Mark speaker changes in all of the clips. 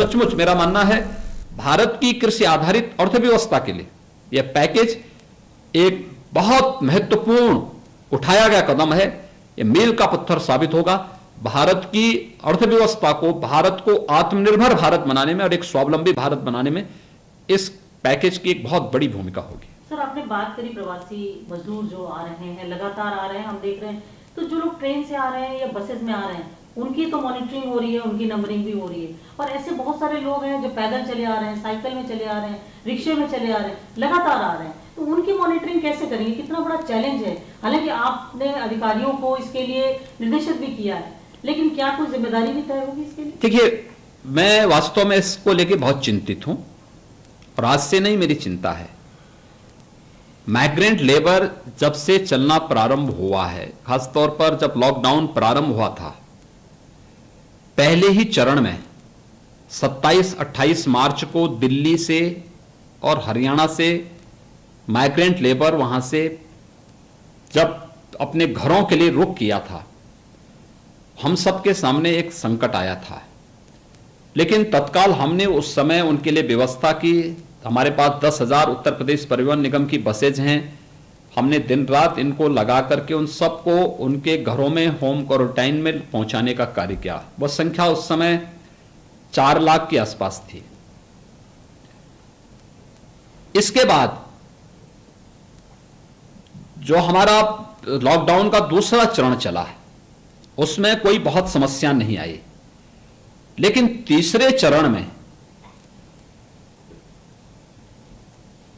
Speaker 1: सचमुच मेरा मानना है भारत की कृषि आधारित अर्थव्यवस्था के लिए यह पैकेज एक बहुत महत्वपूर्ण उठाया गया कदम है। यह मील का पत्थर साबित होगा भारत की अर्थव्यवस्था को, भारत को आत्मनिर्भर भारत बनाने में और एक स्वावलंबी भारत बनाने में इस पैकेज की एक बहुत बड़ी भूमिका होगी।
Speaker 2: सर, आपने बात करी प्रवासी मजदूर जो आ रहे हैं, लगातार आ रहे हैं, हम देख रहे हैं, तो जो लोग ट्रेन से आ रहे हैं या बसेस में आ रहे हैं उनकी तो मॉनिटरिंग हो रही है, उनकी नंबरिंग भी हो रही है, और ऐसे बहुत सारे लोग हैं जो पैदल चले आ रहे हैं, साइकिल में चले आ रहे हैं, रिक्शे में चले आ रहे हैं, लगातार आ रहे हैं, तो उनकी मॉनिटरिंग कैसे करेंगे? कितना बड़ा चैलेंज है। हालांकि आपने अधिकारियों को इसके लिए निर्देशित भी किया है, लेकिन क्या कोई जिम्मेदारी भी तय होगी इसके लिए?
Speaker 1: देखिए, मैं वास्तव में इसको लेके बहुत चिंतित हूं और आज से नहीं मेरी चिंता है। माइग्रेंट लेबर जब से चलना प्रारंभ हुआ है, खासतौर पर जब लॉकडाउन प्रारंभ हुआ था, पहले ही चरण में 27-28 मार्च को दिल्ली से और हरियाणा से माइग्रेंट लेबर वहां से जब अपने घरों के लिए रुख किया था, हम सबके सामने एक संकट आया था, लेकिन तत्काल हमने उस समय उनके लिए व्यवस्था की। हमारे पास 10,000 उत्तर प्रदेश परिवहन निगम की बसेज हैं। हमने दिन रात इनको लगा करके उन सबको उनके घरों में होम क्वारंटाइन में पहुंचाने का कार्य किया। वह संख्या उस समय 4 लाख के आसपास थी। इसके बाद जो हमारा लॉकडाउन का दूसरा चरण चला है उसमें कोई बहुत समस्या नहीं आई, लेकिन तीसरे चरण में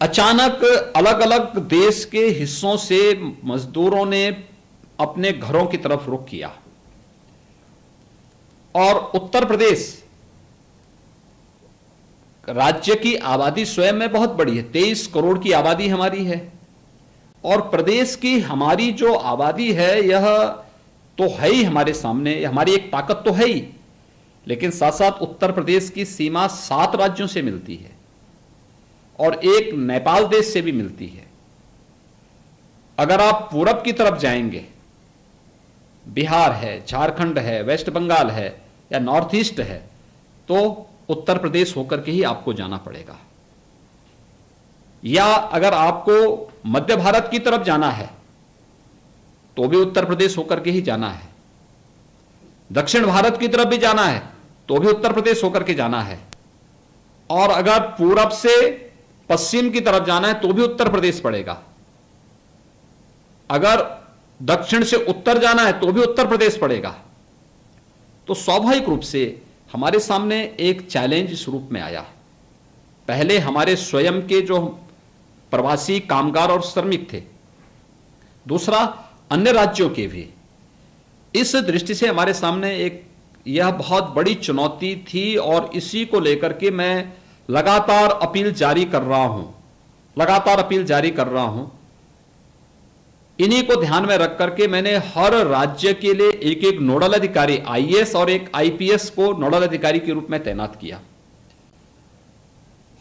Speaker 1: अचानक अलग अलग देश के हिस्सों से मजदूरों ने अपने घरों की तरफ रुख किया और उत्तर प्रदेश राज्य की आबादी स्वयं में बहुत बड़ी है, 23 करोड़ की आबादी हमारी है, और प्रदेश की हमारी जो आबादी है यह तो है ही हमारे सामने, हमारी एक ताकत तो है ही, लेकिन साथ साथ उत्तर प्रदेश की सीमा 7 राज्यों से मिलती है और एक नेपाल देश से भी मिलती है। अगर आप पूरब की तरफ जाएंगे, बिहार है, झारखंड है, वेस्ट बंगाल है या नॉर्थ ईस्ट है, तो उत्तर प्रदेश होकर के ही आपको जाना पड़ेगा। या अगर आपको मध्य भारत की तरफ जाना है तो भी उत्तर प्रदेश होकर के ही जाना है। दक्षिण भारत की तरफ भी जाना है तो भी उत्तर प्रदेश होकर के जाना है, और अगर पूरब से पश्चिम की तरफ जाना है तो भी उत्तर प्रदेश पड़ेगा। अगर दक्षिण से उत्तर जाना है तो भी उत्तर प्रदेश पड़ेगा। तो स्वाभाविक रूप से हमारे सामने एक चैलेंज इस रूप में आया। पहले हमारे स्वयं के जो प्रवासी कामगार और श्रमिक थे, दूसरा अन्य राज्यों के भी। इस दृष्टि से हमारे सामने एक यह बहुत बड़ी चुनौती थी और इसी को लेकर के मैं लगातार अपील जारी कर रहा हूं। इन्हीं को ध्यान में रख करके मैंने हर राज्य के लिए एक एक नोडल अधिकारी, आईएएस और एक आईपीएस को नोडल अधिकारी के रूप में तैनात किया।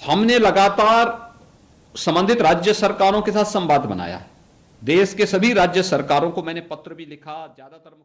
Speaker 1: हमने लगातार संबंधित राज्य सरकारों के साथ संवाद बनाया। देश के सभी राज्य सरकारों को मैंने पत्र भी लिखा, ज्यादातर मुख्य